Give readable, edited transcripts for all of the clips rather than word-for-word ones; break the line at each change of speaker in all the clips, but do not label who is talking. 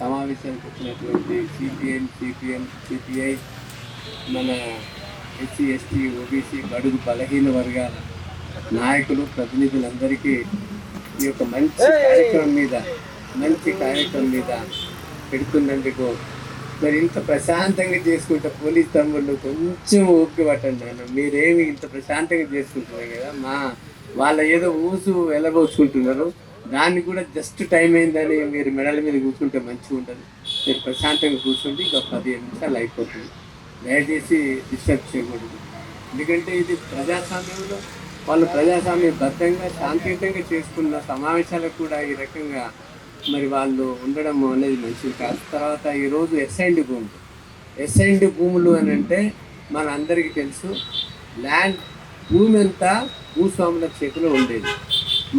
సమావేశానికి వచ్చినటువంటి CPM CPI, మన ఎస్సీ ఎస్టీ ఓబీసీ బడుగు బలహీన వర్గాల నాయకులు ప్రతినిధులందరికీ ఈ యొక్క మంచి కార్యక్రమం మీద పెడుతున్నందుకు మరి ఇంత ప్రశాంతంగా చేసుకుంటే పోలీస్ తమ్ముళ్ళు కొంచెం ఓపిక పట్టండి. మీరేమి ఇంత ప్రశాంతంగా చేసుకుంటున్నారు కదా, వాళ్ళ ఏదో ఊసు వెళ్ళబోసుకుంటున్నారు, దాన్ని కూడా జస్ట్ టైం అయిందని మీరు మెడల మీద కూర్చుంటే మంచిగా ఉంటుంది. మీరు ప్రశాంతంగా కూర్చుంటే ఇంకా 15 నిమిషాలు అయిపోతుంది. దయచేసి డిస్టర్బ్ చేయకూడదు. ఎందుకంటే ఇది ప్రజాస్వామ్యంలో వాళ్ళు ప్రజాస్వామ్యబద్ధంగా శాంతియుతంగా చేసుకున్న సమావేశాలకు కూడా ఈ రకంగా మరి వాళ్ళు ఉండడం అనేది మంచిది కాదు. తర్వాత ఈరోజు ఎస్ఐండ్ భూములు అని అంటే మన అందరికీ తెలుసు, భూమి అంతా భూస్వాముల చేతిలో ఉండేది.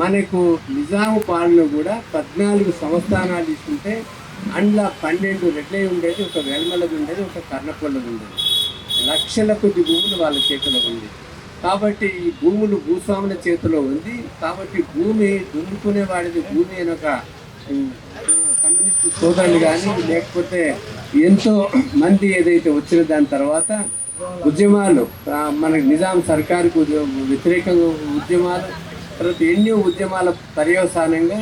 మనకు నిజాము పాలన కూడా 14 సంస్థానాలు తీసుకుంటే అందులో 12 రెడ్లై ఉండేది, ఒక వెల్మలది ఉండేది, ఒక కర్ణపొల్లది ఉండేది. లక్షల కొద్ది భూములు వాళ్ళ చేతిలో ఉంది. కాబట్టి ఈ భూములు భూస్వాముల చేతిలో ఉంది. కాబట్టి భూమి దున్నుకునే వాడిది భూమి అని ఒక కమ్యూనిస్టు సోదరులు కానీ లేకపోతే ఎంతో మంది ఏదైతే వచ్చిన దాని తర్వాత ఉద్యమాలు, మనకి నిజాం సర్కారుకు వ్యతిరేకంగా ఉద్యమాలు, తర్వాత ఎన్నో ఉద్యమాల పర్యవసానంగా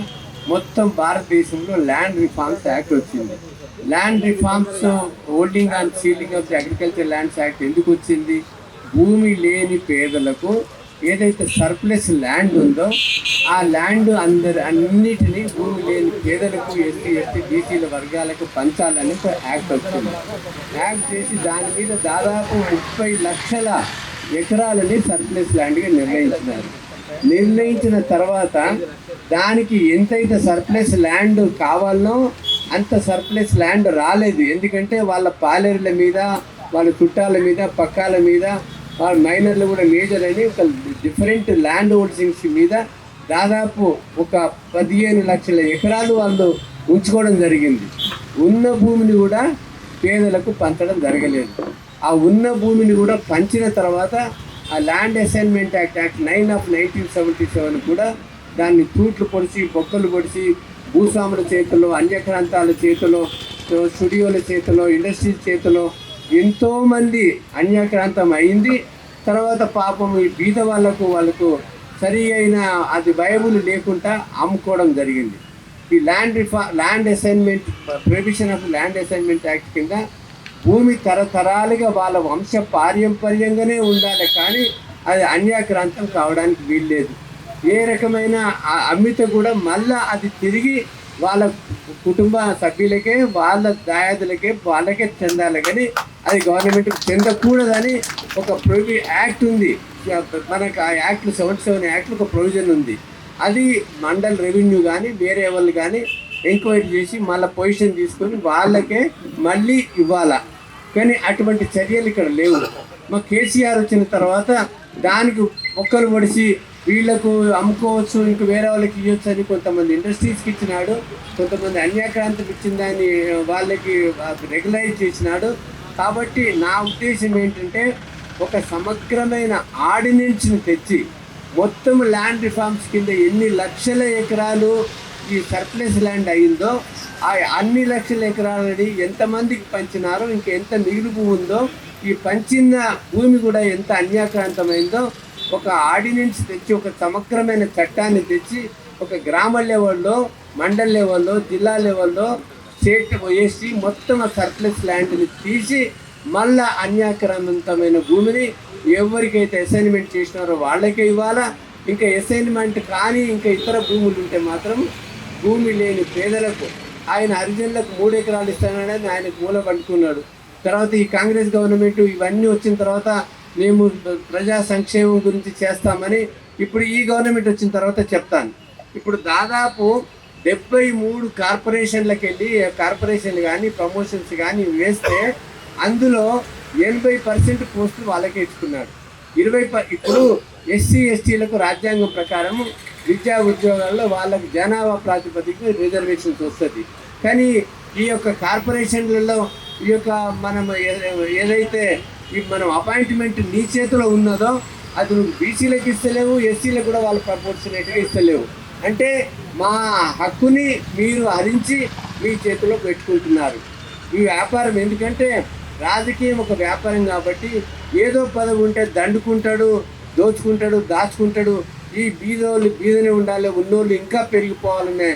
మొత్తం భారతదేశంలో ల్యాండ్ రిఫార్మ్స్ యాక్ట్ వచ్చింది. Land reforms, holding and ceiling of the agriculture lands act ఎందుకు వచ్చింది? భూమి లేని పేదలకు ఏదైతే సర్ప్లస్ ల్యాండ్ ఉందో ఆ ల్యాండ్ అన్నిటినీ భూమి లేని పేదలకు, ఎస్సీ బీసీల వర్గాలకు పంచాలని యాక్ట్ వచ్చింది. యాక్ట్ చేసి దాని మీద దాదాపు 30 లక్షల ఎకరాలని సర్ప్లస్ ల్యాండ్గా నిర్ణయించిన తర్వాత దానికి ఎంతైతే సర్ప్లస్ ల్యాండ్ కావాలనో అంత సర్ప్లస్ ల్యాండ్ రాలేదు. ఎందుకంటే వాళ్ళ పాలేరుల మీద, వాళ్ళ చుట్టాల మీద, పక్కాల మీద, వాళ్ళ మైనర్లు కూడా మేజర్ అని ఒక డిఫరెంట్ ల్యాండ్ హోల్డింగ్స్ మీద దాదాపు ఒక 15 లక్షల ఎకరాలు వాళ్ళు ఉంచుకోవడం జరిగింది. ఉన్న భూమిని కూడా పేదలకు పంచడం జరగలేదు. ఆ ఉన్న భూమిని కూడా పంచిన తర్వాత ఆ ల్యాండ్ అసైన్మెంట్ యాక్ట్ 9 of 1977 కూడా దాన్ని తూట్లు పొడిచి, బొక్కలు పొడిచి, భూస్వాముల చేతిలో, అన్యక్రాంతాల చేతిలో, స్టూడియోల చేతిలో, ఇండస్ట్రీస్ చేతిలో ఎంతోమంది అన్యాక్రాంతం అయింది. తర్వాత పాపం ఈ బీద వాళ్ళకు సరి అయిన అది వయబుల్ లేకుండా అమ్ముకోవడం జరిగింది. ఈ land assignment provision of land assignment act కింద భూమి తరతరాలుగా వాళ్ళ వంశ పారంపర్యంగానే ఉండాలి, కానీ అది అన్యాక్రాంతం కావడానికి వీల్లేదు. ఏ రకమైన అమ్మితే కూడా మళ్ళా అది తిరిగి వాళ్ళ కుటుంబ సభ్యులకే, వాళ్ళ దాయాదులకే, వాళ్ళకే చెందాలి, కానీ అది గవర్నమెంట్కి చెందకూడదని ఒక యాక్ట్ ఉంది. మనకు ఆ యాక్ట్లు 77 యాక్ట్లు ఒక ప్రొవిజన్ ఉంది. అది మండల్ రెవెన్యూ కానీ వేరే వాళ్ళు కానీ ఎంక్వైరీ చేసి మళ్ళీ పొజిషన్ తీసుకొని వాళ్ళకే మళ్ళీ ఇవ్వాలా. కానీ అటువంటి చర్యలు ఇక్కడ లేవు. మా కేసీఆర్ వచ్చిన తర్వాత దానికి ఒక్కరు పొడిచి వీళ్ళకు అమ్ముకోవచ్చు, ఇంక వేరే వాళ్ళకి ఇవ్వచ్చు అని కొంతమంది ఇండస్ట్రీస్కి ఇచ్చినాడు, కొంతమంది అన్యాక్రాంతం ఇచ్చిన దాన్ని వాళ్ళకి రెగ్యులైజ్ చేసినాడు. కాబట్టి నా ఉద్దేశం ఏంటంటే ఒక సమగ్రమైన ఆర్డినెన్స్ని తెచ్చి మొత్తం ల్యాండ్ రిఫార్మ్స్ కింద ఎన్ని లక్షల ఎకరాలు ఈ సర్ప్లస్ ల్యాండ్ అయిందో ఆ అన్ని లక్షల ఎకరాలని ఎంతమందికి పంచినారో, ఇంకా ఎంత మిగులు ఉందో, ఈ పంచిన భూమి కూడా ఎంత అన్యాక్రాంతమైందో ఒక ఆర్డినెన్స్ తెచ్చి, ఒక సమగ్రమైన చట్టాన్ని తెచ్చి, ఒక గ్రామ లెవెల్లో, మండల్ లెవెల్లో, జిల్లా లెవెల్లో, స్టేట్ వేసి మొత్తం ఆ సర్ప్లస్ ల్యాండ్ని తీసి మళ్ళా అన్యాక్రాంతమైన భూమిని ఎవరికైతే అసైన్మెంట్ చేసినారో వాళ్ళకే ఇవ్వాలా. ఇంకా అసైన్మెంట్ కానీ ఇంకా ఇతర భూములు ఉంటే మాత్రం భూమి లేని పేదలకు, ఆయన హరిజనులకు 3 ఎకరాలు ఇస్తానని ఆయనకు మూల పట్టుకున్నాడు. తర్వాత ఈ కాంగ్రెస్ గవర్నమెంట్ ఇవన్నీ వచ్చిన తర్వాత మేము ప్రజా సంక్షేమం గురించి చేస్తామని ఇప్పుడు ఈ గవర్నమెంట్ వచ్చిన తర్వాత చెప్తాను. ఇప్పుడు దాదాపు 73 కార్పొరేషన్లకు వెళ్ళి కార్పొరేషన్లు కానీ ప్రమోషన్స్ కానీ వేస్తే అందులో 80% పోస్టులు వాళ్ళకే ఇచ్చుకున్నాడు. ఇప్పుడు ఎస్సీ ఎస్టీలకు రాజ్యాంగం ప్రకారం విద్యా ఉద్యోగాల్లో వాళ్ళకి జనాభా ప్రాతిపదికన రిజర్వేషన్స్ వస్తుంది. కానీ ఈ యొక్క కార్పొరేషన్లలో ఈ యొక్క మనం ఏదైతే మనం అపాయింట్మెంట్ నీ చేతిలో ఉన్నదో అది నువ్వు బీసీలకు ఇస్తలేవు, ఎస్సీలకు కూడా వాళ్ళు ప్రపోర్షనేట్గా ఇస్తలేవు. అంటే మా హక్కుని మీరు హరించి మీ చేతిలో పెట్టుకుంటున్నారు. ఈ వ్యాపారం ఎందుకంటే రాజకీయం ఒక వ్యాపారం కాబట్టి ఏదో పదవి ఉంటే దండుకుంటాడు, దోచుకుంటాడు, దాచుకుంటాడు. ఈ బీదోళ్ళు బీదనే ఉండాలి, ఉన్నోళ్ళు ఇంకా పెరిగిపోవాలనే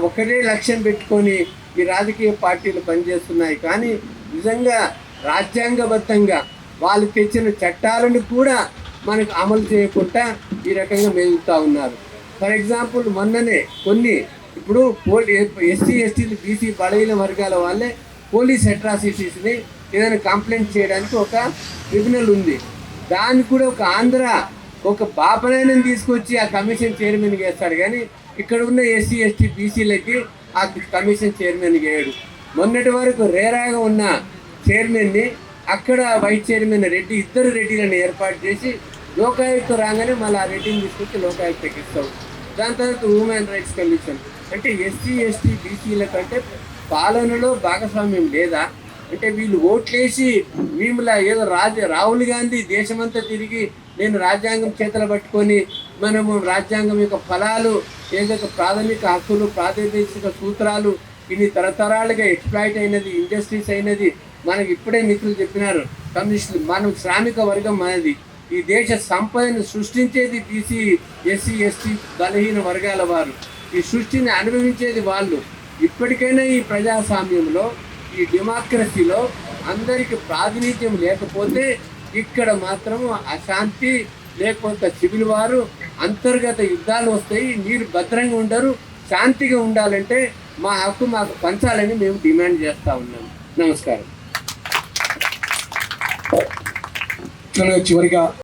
ఒకటే లక్ష్యం పెట్టుకొని ఈ రాజకీయ పార్టీలు పనిచేస్తున్నాయి. కానీ నిజంగా రాజ్యాంగబద్ధంగా వాళ్ళు తెచ్చిన చట్టాలను కూడా మనకు అమలు చేయకుండా ఈ రకంగా మెదులుతూ ఉన్నారు. ఫర్ ఎగ్జాంపుల్ మొన్ననే కొన్ని ఇప్పుడు ఎస్సీ ఎస్టీలు బీసీ బలహీన వర్గాల వాళ్ళే పోలీస్ అట్రాసిటీస్ని ఏదైనా కంప్లైంట్ చేయడానికి ఒక ట్రిబ్యునల్ ఉంది. దాన్ని కూడా ఒక ఆంధ్ర ఒక బాపనైనా తీసుకొచ్చి ఆ కమిషన్ చైర్మన్ చేస్తాడు, కానీ ఇక్కడ ఉన్న ఎస్సీ ఎస్టీ బీసీలకి ఆ కమిషన్ చైర్మన్ చేయడు. మొన్నటి వరకు రేరాగా ఉన్న చైర్మన్ని అక్కడ వైస్ చైర్మన్ రెడ్డి, ఇద్దరు రెడ్డిలను ఏర్పాటు చేసి లోకాయుక్త రాగానే మళ్ళీ ఆ రెడ్డిని తీసుకొచ్చి లోకాయుక్తకి ఇస్తాం. దాని తర్వాత హ్యూమన్ రైట్స్ కమిషన్. అంటే ఎస్సీ ఎస్టీ బీసీల కంటే పాలనలో భాగస్వామ్యం లేదా? అంటే వీళ్ళు ఓట్లేసి వీములా ఏదో రాహుల్ గాంధీ దేశమంతా తిరిగి నేను రాజ్యాంగం చేతులు పట్టుకొని మనము రాజ్యాంగం యొక్క ఫలాలు ఏదైతే ప్రాథమిక హక్కులు, ప్రాదేశిక సూత్రాలు ఇన్ని తరతరాలుగా ఎక్స్ప్లాయిట్ అయినది, ఇండస్ట్రీస్ అయినది. మనకి ఇప్పుడే మిత్రులు చెప్పినారు, కమ్యూనిస్టులు మనం శ్రామిక వర్గం మనది. ఈ దేశ సంపదను సృష్టించేది బీసీ ఎస్సీ ఎస్టీ బలహీన వర్గాల వారు. ఈ సృష్టిని అనుభవించేది వాళ్ళు. ఇప్పటికైనా ఈ ప్రజాస్వామ్యంలో, ఈ డెమోక్రసీలో అందరికీ ప్రాతినిధ్యం లేకపోతే ఇక్కడ మాత్రము అశాంతి, లేకపోతే సివిల్ వారు, అంతర్గత యుద్ధాలు వస్తాయి. మీరు భద్రంగా ఉండరు. శాంతిగా ఉండాలంటే మా హక్కు మాకు పంచాలని మేము డిమాండ్ చేస్తూ ఉన్నాము. నమస్కారం.
చివరిగా